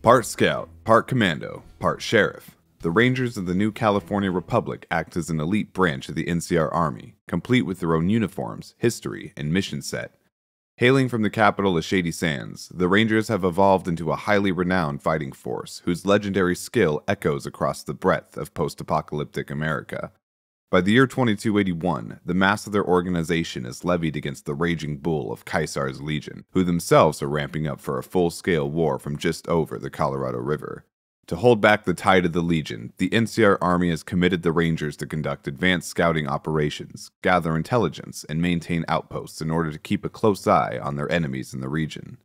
Part scout, part commando, part sheriff, the Rangers of the new California Republic act as an elite branch of the NCR Army, complete with their own uniforms, history, and mission set. Hailing from the capital of Shady Sands, the Rangers have evolved into a highly renowned fighting force whose legendary skill echoes across the breadth of post-apocalyptic America. By the year 2281, the mass of their organization is levied against the raging bull of Caesar's Legion, who themselves are ramping up for a full-scale war from just over the Colorado River. To hold back the tide of the Legion, the NCR Army has committed the Rangers to conduct advanced scouting operations, gather intelligence, and maintain outposts in order to keep a close eye on their enemies in the region.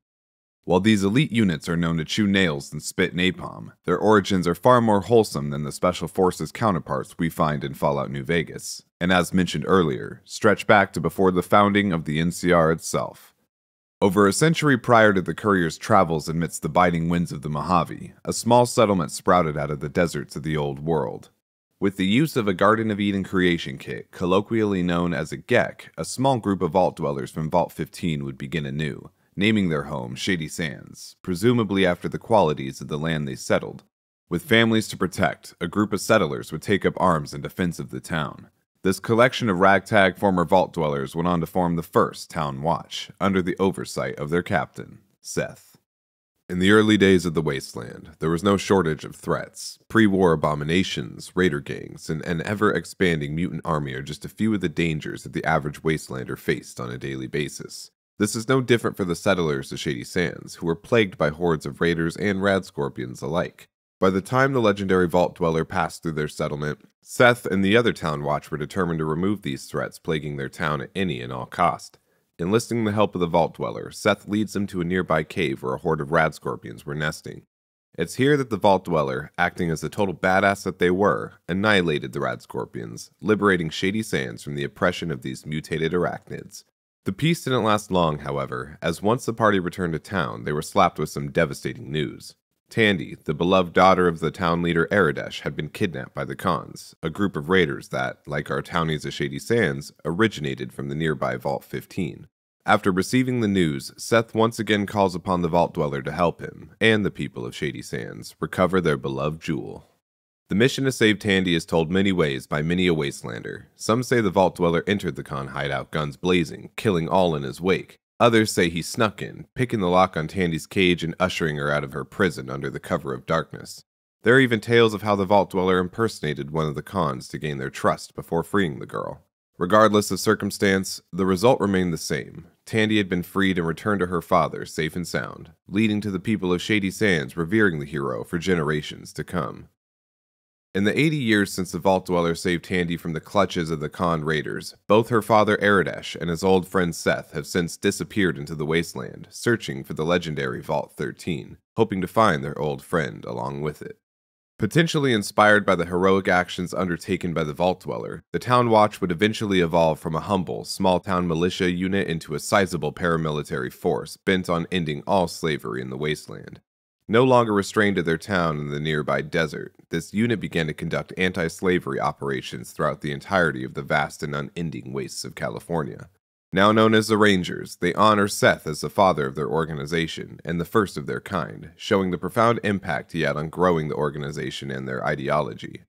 While these elite units are known to chew nails and spit napalm, their origins are far more wholesome than the Special Forces counterparts we find in Fallout New Vegas, and as mentioned earlier, stretch back to before the founding of the NCR itself. Over a century prior to the courier's travels amidst the biting winds of the Mojave, a small settlement sprouted out of the deserts of the Old World. With the use of a Garden of Eden creation kit, colloquially known as a GEC, a small group of vault dwellers from Vault 15 would begin anew, naming their home Shady Sands, presumably after the qualities of the land they settled. With families to protect, a group of settlers would take up arms in defense of the town. This collection of ragtag former vault dwellers went on to form the first Town Watch, under the oversight of their captain, Seth. In the early days of the Wasteland, there was no shortage of threats. Pre-war abominations, raider gangs, and an ever-expanding mutant army are just a few of the dangers that the average Wastelander faced on a daily basis. This is no different for the settlers of Shady Sands, who were plagued by hordes of raiders and rad scorpions alike. By the time the legendary Vault Dweller passed through their settlement, Seth and the other Town Watch were determined to remove these threats plaguing their town at any and all cost. Enlisting the help of the Vault Dweller, Seth leads them to a nearby cave where a horde of rad scorpions were nesting. It's here that the Vault Dweller, acting as the total badass that they were, annihilated the rad scorpions, liberating Shady Sands from the oppression of these mutated arachnids. The peace didn't last long, however, as once the party returned to town, they were slapped with some devastating news. Tandy, the beloved daughter of the town leader Aradesh, had been kidnapped by the Khans, a group of raiders that, like our townies of Shady Sands, originated from the nearby Vault 15. After receiving the news, Seth once again calls upon the Vault Dweller to help him, and the people of Shady Sands, recover their beloved jewel. The mission to save Tandy is told many ways by many a Wastelander. Some say the Vault Dweller entered the Khan hideout guns blazing, killing all in his wake. Others say he snuck in, picking the lock on Tandy's cage and ushering her out of her prison under the cover of darkness. There are even tales of how the Vault Dweller impersonated one of the Khans to gain their trust before freeing the girl. Regardless of circumstance, the result remained the same. Tandy had been freed and returned to her father safe and sound, leading to the people of Shady Sands revering the hero for generations to come. In the 80 years since the Vault Dweller saved Tandy from the clutches of the Khan raiders, both her father Aradesh and his old friend Seth have since disappeared into the wasteland, searching for the legendary Vault 13, hoping to find their old friend along with it. Potentially inspired by the heroic actions undertaken by the Vault Dweller, the Town Watch would eventually evolve from a humble, small-town militia unit into a sizable paramilitary force bent on ending all slavery in the wasteland. No longer restrained to their town in the nearby desert, this unit began to conduct anti-slavery operations throughout the entirety of the vast and unending wastes of California. Now known as the Rangers, they honor Seth as the father of their organization and the first of their kind, showing the profound impact he had on growing the organization and their ideology.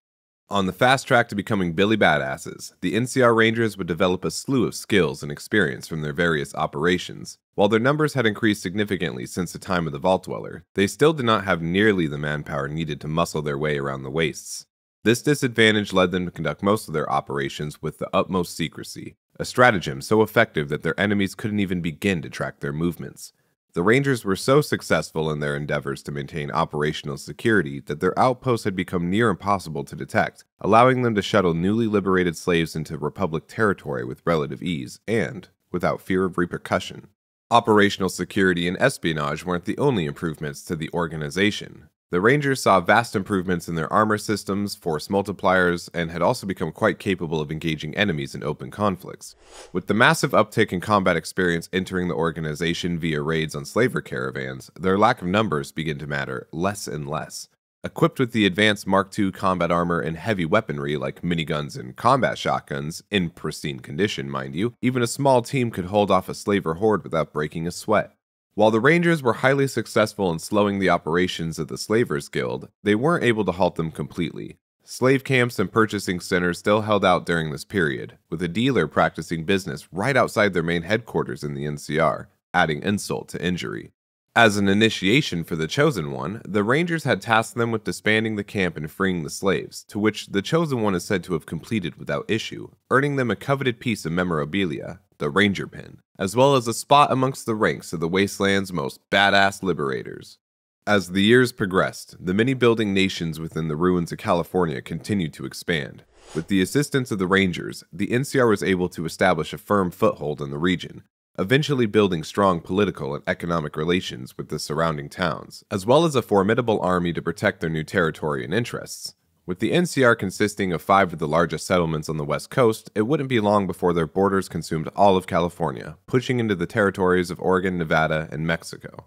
On the fast track to becoming Billy Badasses, the NCR Rangers would develop a slew of skills and experience from their various operations. While their numbers had increased significantly since the time of the Vault Dweller, they still did not have nearly the manpower needed to muscle their way around the wastes. This disadvantage led them to conduct most of their operations with the utmost secrecy, a stratagem so effective that their enemies couldn't even begin to track their movements. The Rangers were so successful in their endeavors to maintain operational security that their outposts had become near impossible to detect, allowing them to shuttle newly liberated slaves into Republic territory with relative ease and without fear of repercussion. Operational security and espionage weren't the only improvements to the organization. The Rangers saw vast improvements in their armor systems, force multipliers, and had also become quite capable of engaging enemies in open conflicts. With the massive uptick in combat experience entering the organization via raids on slaver caravans, their lack of numbers began to matter less and less. Equipped with the advanced Mark II combat armor and heavy weaponry like miniguns and combat shotguns, in pristine condition mind you, even a small team could hold off a slaver horde without breaking a sweat. While the Rangers were highly successful in slowing the operations of the Slavers Guild, they weren't able to halt them completely. Slave camps and purchasing centers still held out during this period, with a dealer practicing business right outside their main headquarters in the NCR, adding insult to injury. As an initiation for the Chosen One, the Rangers had tasked them with disbanding the camp and freeing the slaves, to which the Chosen One is said to have completed without issue, earning them a coveted piece of memorabilia, the Ranger Pin, as well as a spot amongst the ranks of the Wasteland's most badass liberators. As the years progressed, the many building nations within the ruins of California continued to expand. With the assistance of the Rangers, the NCR was able to establish a firm foothold in the region, eventually building strong political and economic relations with the surrounding towns, as well as a formidable army to protect their new territory and interests. With the NCR consisting of 5 of the largest settlements on the West Coast, it wouldn't be long before their borders consumed all of California, pushing into the territories of Oregon, Nevada, and Mexico.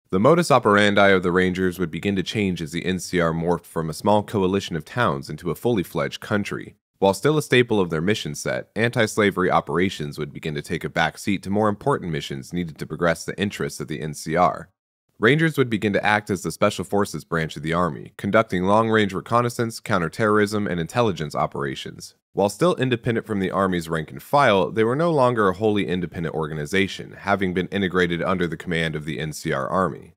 The modus operandi of the Rangers would begin to change as the NCR morphed from a small coalition of towns into a fully fledged country. While still a staple of their mission set, anti-slavery operations would begin to take a backseat to more important missions needed to progress the interests of the NCR. Rangers would begin to act as the Special Forces branch of the Army, conducting long-range reconnaissance, counterterrorism, and intelligence operations. While still independent from the Army's rank and file, they were no longer a wholly independent organization, having been integrated under the command of the NCR Army.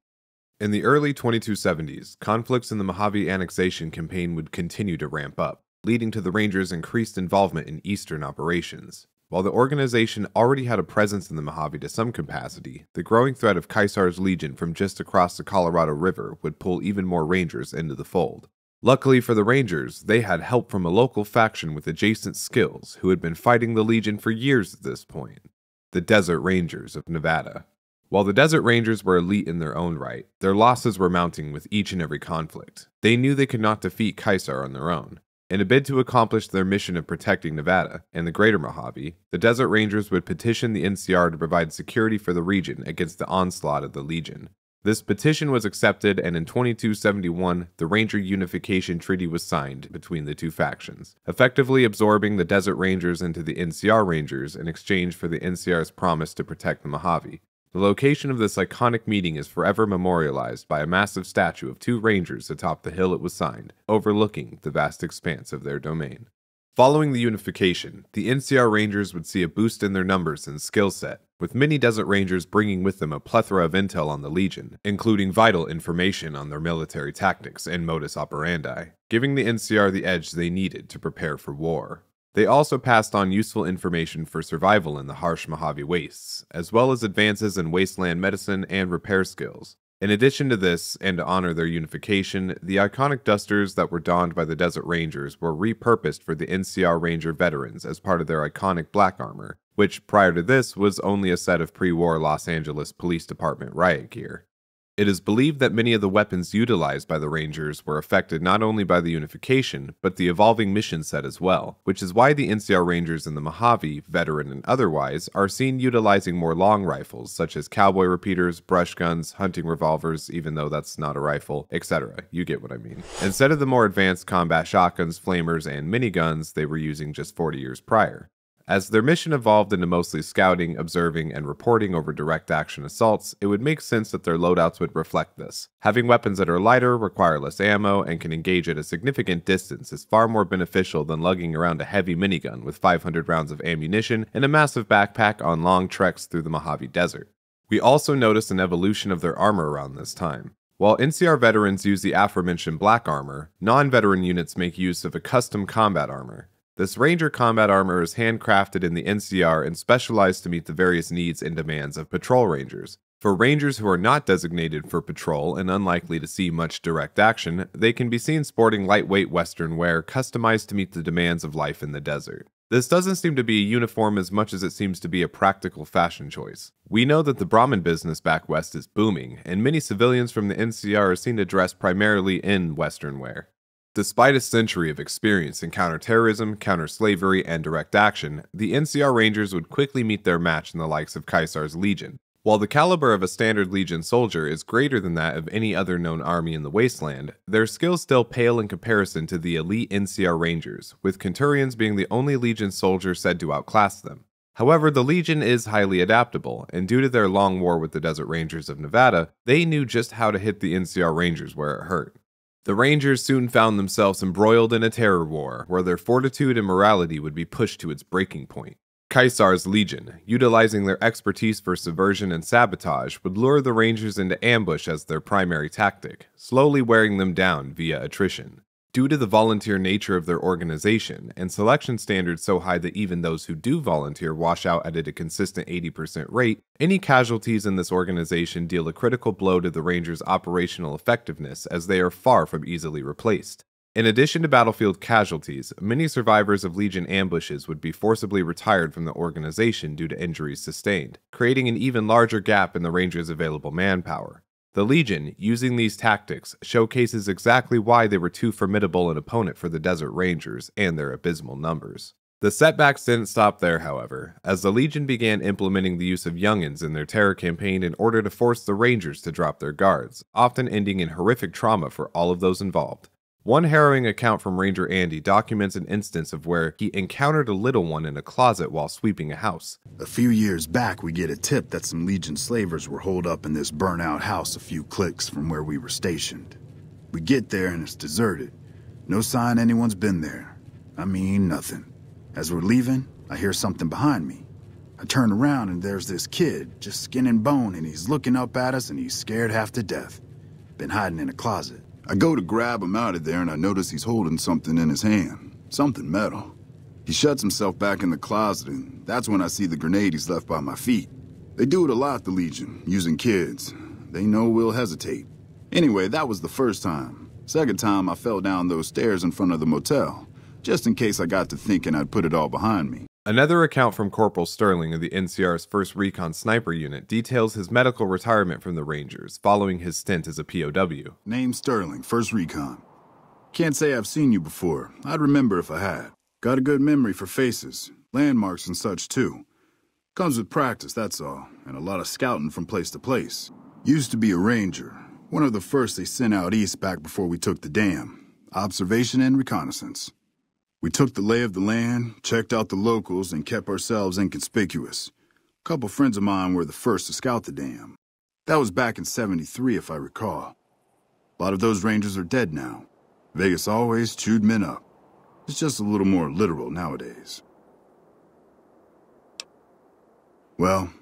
In the early 2270s, conflicts in the Mojave annexation campaign would continue to ramp up, leading to the Rangers' increased involvement in Eastern operations. While the organization already had a presence in the Mojave to some capacity, the growing threat of Caesar's Legion from just across the Colorado River would pull even more Rangers into the fold. Luckily for the Rangers, they had help from a local faction with adjacent skills who had been fighting the Legion for years at this point, the Desert Rangers of Nevada. While the Desert Rangers were elite in their own right, their losses were mounting with each and every conflict. They knew they could not defeat Caesar on their own. In a bid to accomplish their mission of protecting Nevada and the greater Mojave, the Desert Rangers would petition the NCR to provide security for the region against the onslaught of the Legion. This petition was accepted, and in 2271, the Ranger Unification Treaty was signed between the two factions, effectively absorbing the Desert Rangers into the NCR Rangers in exchange for the NCR's promise to protect the Mojave. The location of this iconic meeting is forever memorialized by a massive statue of 2 Rangers atop the hill it was signed, overlooking the vast expanse of their domain. Following the unification, the NCR Rangers would see a boost in their numbers and skill set, with many Desert Rangers bringing with them a plethora of intel on the Legion, including vital information on their military tactics and modus operandi, giving the NCR the edge they needed to prepare for war. They also passed on useful information for survival in the harsh Mojave wastes, as well as advances in wasteland medicine and repair skills. In addition to this, and to honor their unification, the iconic dusters that were donned by the Desert Rangers were repurposed for the NCR Ranger veterans as part of their iconic black armor, which prior to this was only a set of pre-war Los Angeles Police Department riot gear. It is believed that many of the weapons utilized by the Rangers were affected not only by the unification, but the evolving mission set as well, which is why the NCR Rangers in the Mojave, veteran and otherwise, are seen utilizing more long rifles such as cowboy repeaters, brush guns, hunting revolvers, even though that's not a rifle, etc. You get what I mean. Instead of the more advanced combat shotguns, flamers, and miniguns they were using just 40 years prior. As their mission evolved into mostly scouting, observing, and reporting over direct action assaults, it would make sense that their loadouts would reflect this. Having weapons that are lighter, require less ammo, and can engage at a significant distance is far more beneficial than lugging around a heavy minigun with 500 rounds of ammunition and a massive backpack on long treks through the Mojave Desert. We also noticed an evolution of their armor around this time. While NCR veterans use the aforementioned black armor, non-veteran units make use of a custom combat armor. This Ranger combat armor is handcrafted in the NCR and specialized to meet the various needs and demands of patrol rangers. For rangers who are not designated for patrol and unlikely to see much direct action, they can be seen sporting lightweight Western wear customized to meet the demands of life in the desert. This doesn't seem to be a uniform as much as it seems to be a practical fashion choice. We know that the Brahmin business back west is booming, and many civilians from the NCR are seen to dress primarily in Western wear. Despite a century of experience in counterterrorism, counter-slavery, and direct action, the NCR Rangers would quickly meet their match in the likes of Caesar's Legion. While the caliber of a standard Legion soldier is greater than that of any other known army in the wasteland, their skills still pale in comparison to the elite NCR Rangers, with Centurions being the only Legion soldier said to outclass them. However, the Legion is highly adaptable, and due to their long war with the Desert Rangers of Nevada, they knew just how to hit the NCR Rangers where it hurt. The Rangers soon found themselves embroiled in a terror war, where their fortitude and morality would be pushed to its breaking point. Caesar's Legion, utilizing their expertise for subversion and sabotage, would lure the Rangers into ambush as their primary tactic, slowly wearing them down via attrition. Due to the volunteer nature of their organization, and selection standards so high that even those who do volunteer wash out at a consistent 80% rate, any casualties in this organization deal a critical blow to the Rangers' operational effectiveness, as they are far from easily replaced. In addition to battlefield casualties, many survivors of Legion ambushes would be forcibly retired from the organization due to injuries sustained, creating an even larger gap in the Rangers' available manpower. The Legion, using these tactics, showcases exactly why they were too formidable an opponent for the Desert Rangers and their abysmal numbers. The setbacks didn't stop there, however, as the Legion began implementing the use of youngins in their terror campaign in order to force the Rangers to drop their guards, often ending in horrific trauma for all of those involved. One harrowing account from Ranger Andy documents an instance of where he encountered a little one in a closet while sweeping a house. A few years back, we get a tip that some Legion slavers were holed up in this burnt-out house a few clicks from where we were stationed. We get there and it's deserted. No sign anyone's been there. I mean, nothing. As we're leaving, I hear something behind me. I turn around and there's this kid, just skin and bone, and he's looking up at us and he's scared half to death. Been hiding in a closet. I go to grab him out of there and I notice he's holding something in his hand. Something metal. He shuts himself back in the closet and that's when I see the grenade he's left by my feet. They do it a lot, the Legion, using kids. They know we'll hesitate. Anyway, that was the first time. Second time, I fell down those stairs in front of the motel, just in case I got to thinking I'd put it all behind me. Another account from Corporal Sterling of the NCR's 1st Recon Sniper Unit details his medical retirement from the Rangers following his stint as a POW. Name Sterling, 1st Recon. Can't say I've seen you before. I'd remember if I had. Got a good memory for faces, landmarks and such too. Comes with practice, that's all, and a lot of scouting from place to place. Used to be a Ranger, one of the first they sent out east back before we took the dam. Observation and reconnaissance. We took the lay of the land, checked out the locals, and kept ourselves inconspicuous. A couple friends of mine were the first to scout the dam. That was back in '73, if I recall. A lot of those Rangers are dead now. Vegas always chewed men up. It's just a little more literal nowadays. Well,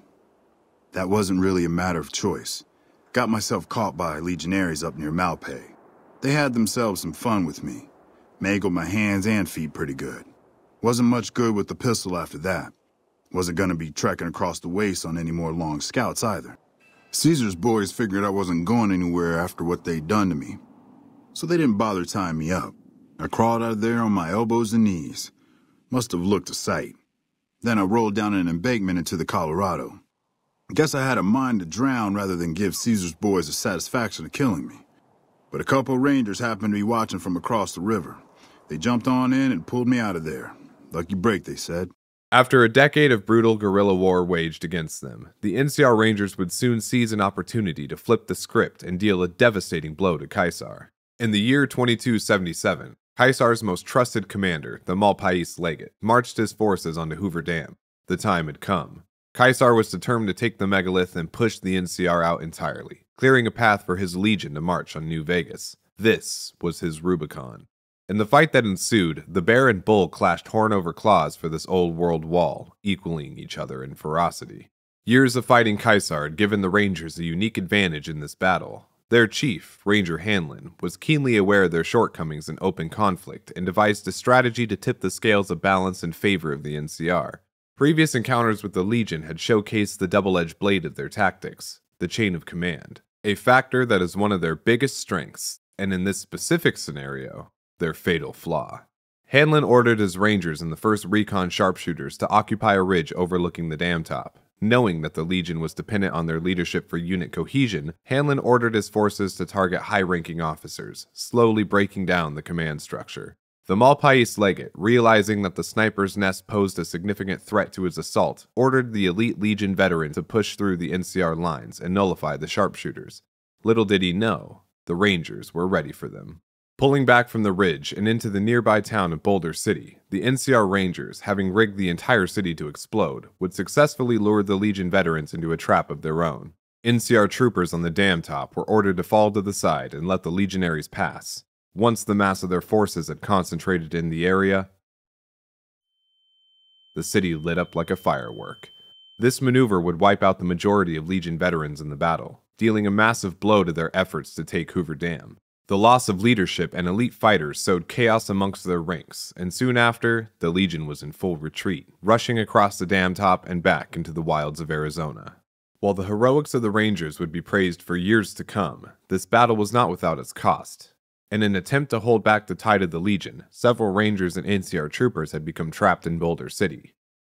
that wasn't really a matter of choice. Got myself caught by legionaries up near Malpay. They had themselves some fun with me. Mangled my hands and feet pretty good. Wasn't much good with the pistol after that. Wasn't gonna be trekking across the waste on any more long scouts either. Caesar's boys figured I wasn't going anywhere after what they'd done to me. So they didn't bother tying me up. I crawled out of there on my elbows and knees. Must have looked a sight. Then I rolled down an embankment into the Colorado. Guess I had a mind to drown rather than give Caesar's boys the satisfaction of killing me. But a couple Rangers happened to be watching from across the river. They jumped on in and pulled me out of there. Lucky break, they said. After a decade of brutal guerrilla war waged against them, the NCR Rangers would soon seize an opportunity to flip the script and deal a devastating blow to Caesar. In the year 2277, Caesar's most trusted commander, the Malpais Legate, marched his forces onto Hoover Dam. The time had come. Caesar was determined to take the megalith and push the NCR out entirely, clearing a path for his legion to march on New Vegas. This was his Rubicon. In the fight that ensued, the bear and bull clashed horn over claws for this old world wall, equaling each other in ferocity. Years of fighting Caesar had given the Rangers a unique advantage in this battle. Their chief, Ranger Hanlon, was keenly aware of their shortcomings in open conflict and devised a strategy to tip the scales of balance in favor of the NCR. Previous encounters with the Legion had showcased the double-edged blade of their tactics, the chain of command, a factor that is one of their biggest strengths, and in this specific scenario, their fatal flaw. Hanlon ordered his Rangers and the 1st Recon sharpshooters to occupy a ridge overlooking the dam top. Knowing that the Legion was dependent on their leadership for unit cohesion, Hanlon ordered his forces to target high-ranking officers, slowly breaking down the command structure. The Malpais Legate, realizing that the sniper's nest posed a significant threat to his assault, ordered the elite Legion veteran to push through the NCR lines and nullify the sharpshooters. Little did he know, the Rangers were ready for them. Pulling back from the ridge and into the nearby town of Boulder City, the NCR Rangers, having rigged the entire city to explode, would successfully lure the Legion veterans into a trap of their own. NCR troopers on the dam top were ordered to fall to the side and let the legionaries pass. Once the mass of their forces had concentrated in the area, the city lit up like a firework. This maneuver would wipe out the majority of Legion veterans in the battle, dealing a massive blow to their efforts to take Hoover Dam. The loss of leadership and elite fighters sowed chaos amongst their ranks, and soon after, the Legion was in full retreat, rushing across the dam top and back into the wilds of Arizona. While the heroics of the Rangers would be praised for years to come, this battle was not without its cost. In an attempt to hold back the tide of the Legion, several Rangers and NCR troopers had become trapped in Boulder City.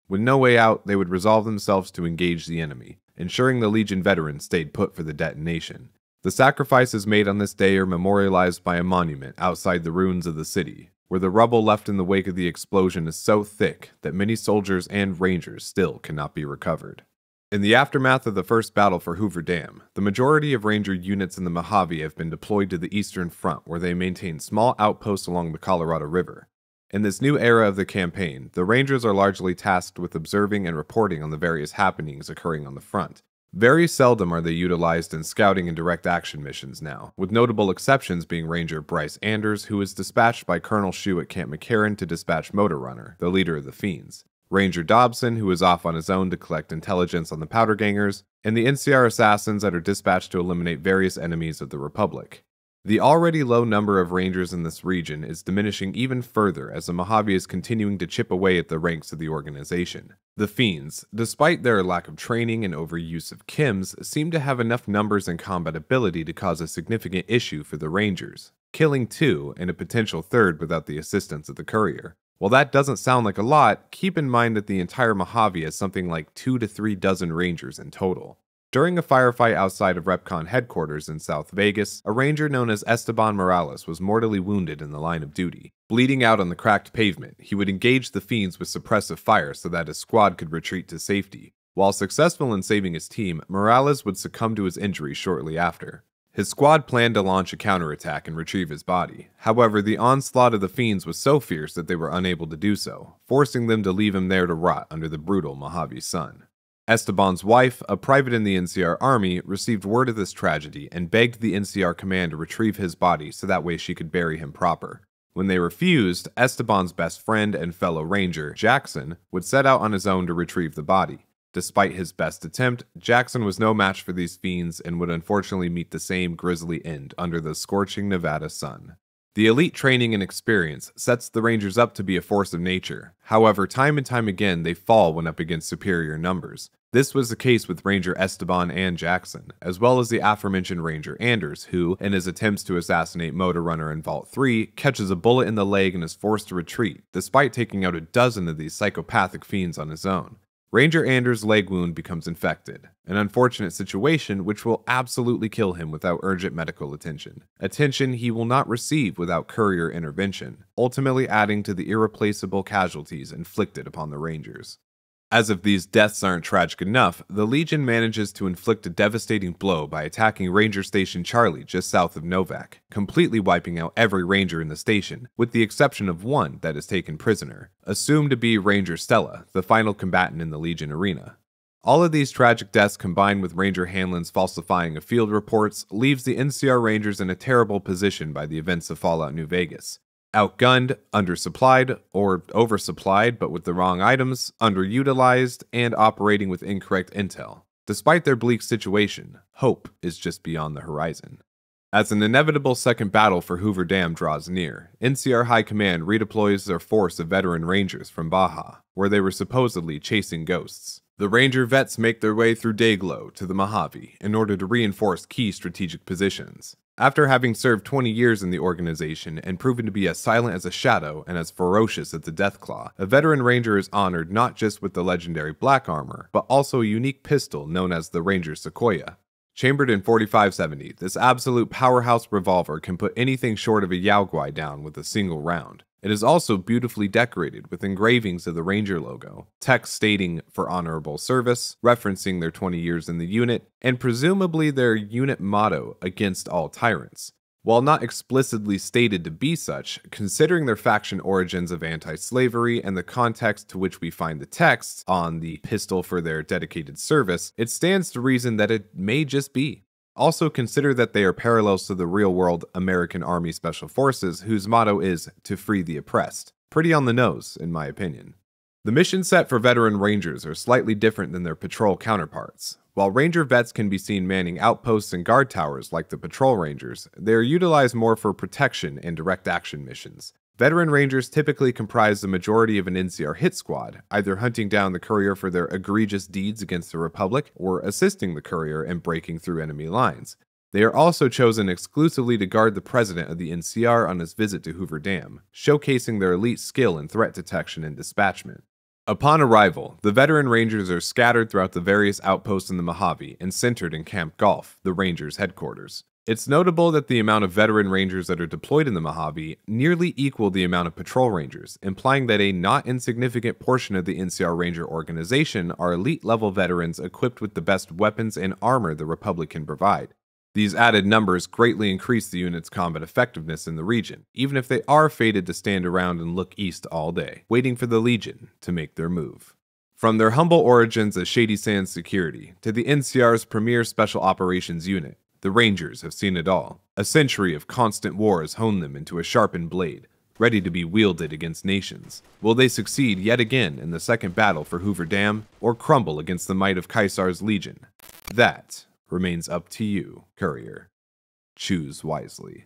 With no way out, they would resolve themselves to engage the enemy, ensuring the Legion veterans stayed put for the detonation. The sacrifices made on this day are memorialized by a monument outside the ruins of the city, where the rubble left in the wake of the explosion is so thick that many soldiers and Rangers still cannot be recovered. In the aftermath of the first battle for Hoover Dam, the majority of Ranger units in the Mojave have been deployed to the Eastern Front, where they maintain small outposts along the Colorado River. In this new era of the campaign, the Rangers are largely tasked with observing and reporting on the various happenings occurring on the front. Very seldom are they utilized in scouting and direct action missions now, with notable exceptions being Ranger Bryce Anders, who is dispatched by Colonel Shue at Camp McCarran to dispatch Motor Runner, the leader of the Fiends, Ranger Dobson, who is off on his own to collect intelligence on the Powder Gangers, and the NCR assassins that are dispatched to eliminate various enemies of the Republic. The already low number of Rangers in this region is diminishing even further as the Mojave is continuing to chip away at the ranks of the organization. The Fiends, despite their lack of training and overuse of chems, seem to have enough numbers and combat ability to cause a significant issue for the Rangers, killing 2 and a potential 3rd without the assistance of the courier. While that doesn't sound like a lot, keep in mind that the entire Mojave has something like 2 to 3 dozen Rangers in total. During a firefight outside of REPCON headquarters in South Vegas, a Ranger known as Esteban Morales was mortally wounded in the line of duty. Bleeding out on the cracked pavement, he would engage the Fiends with suppressive fire so that his squad could retreat to safety. While successful in saving his team, Morales would succumb to his injuries shortly after. His squad planned to launch a counterattack and retrieve his body. However, the onslaught of the Fiends was so fierce that they were unable to do so, forcing them to leave him there to rot under the brutal Mojave sun. Esteban's wife, a private in the NCR Army, received word of this tragedy and begged the NCR command to retrieve his body so that way she could bury him proper. When they refused, Esteban's best friend and fellow Ranger, Jackson, would set out on his own to retrieve the body. Despite his best attempt, Jackson was no match for these Fiends and would unfortunately meet the same grisly end under the scorching Nevada sun. The elite training and experience sets the Rangers up to be a force of nature. However, time and time again, they fall when up against superior numbers. This was the case with Ranger Esteban and Jackson, as well as the aforementioned Ranger Anders, who, in his attempts to assassinate Motor Runner in Vault 3, catches a bullet in the leg and is forced to retreat, despite taking out a dozen of these psychopathic fiends on his own. Ranger Anders' leg wound becomes infected, an unfortunate situation which will absolutely kill him without urgent medical attention. Attention he will not receive without courier intervention, ultimately adding to the irreplaceable casualties inflicted upon the Rangers. As if these deaths aren't tragic enough, the Legion manages to inflict a devastating blow by attacking Ranger Station Charlie just south of Novak, completely wiping out every Ranger in the station, with the exception of one that is taken prisoner, assumed to be Ranger Stella, the final combatant in the Legion arena. All of these tragic deaths combined with Ranger Hanlon's falsifying of field reports leaves the NCR Rangers in a terrible position by the events of Fallout New Vegas. Outgunned, undersupplied, or oversupplied but with the wrong items, underutilized, and operating with incorrect intel. Despite their bleak situation, hope is just beyond the horizon. As an inevitable second battle for Hoover Dam draws near, NCR High Command redeploys their force of veteran Rangers from Baja, where they were supposedly chasing ghosts. The Ranger vets make their way through Dayglow to the Mojave in order to reinforce key strategic positions. After having served 20 years in the organization and proven to be as silent as a shadow and as ferocious as a Deathclaw, a veteran Ranger is honored not just with the legendary black armor, but also a unique pistol known as the Ranger Sequoia. Chambered in 4570, this absolute powerhouse revolver can put anything short of a Yaoguai down with a single round. It is also beautifully decorated with engravings of the Ranger logo, text stating "for honorable service," referencing their 20 years in the unit, and presumably their unit motto, "against all tyrants." While not explicitly stated to be such, considering their faction origins of anti-slavery and the context to which we find the text on the pistol for their dedicated service, it stands to reason that it may just be. Also consider that they are parallels to the real-world American Army Special Forces, whose motto is to free the oppressed. Pretty on the nose, in my opinion. The mission set for veteran Rangers are slightly different than their patrol counterparts. While Ranger vets can be seen manning outposts and guard towers like the patrol Rangers, they are utilized more for protection and direct action missions. Veteran Rangers typically comprise the majority of an NCR hit squad, either hunting down the courier for their egregious deeds against the Republic or assisting the courier in breaking through enemy lines. They are also chosen exclusively to guard the president of the NCR on his visit to Hoover Dam, showcasing their elite skill in threat detection and dispatchment. Upon arrival, the veteran Rangers are scattered throughout the various outposts in the Mojave and centered in Camp Gulf, the Rangers' headquarters. It's notable that the amount of veteran Rangers that are deployed in the Mojave nearly equal the amount of patrol Rangers, implying that a not insignificant portion of the NCR Ranger organization are elite-level veterans equipped with the best weapons and armor the Republic can provide. These added numbers greatly increase the unit's combat effectiveness in the region, even if they are fated to stand around and look east all day, waiting for the Legion to make their move. From their humble origins as Shady Sands Security to the NCR's premier special operations unit, the Rangers have seen it all. A century of constant wars honed them into a sharpened blade, ready to be wielded against nations. Will they succeed yet again in the second battle for Hoover Dam, or crumble against the might of Caesar's Legion? That remains up to you, Courier. Choose wisely.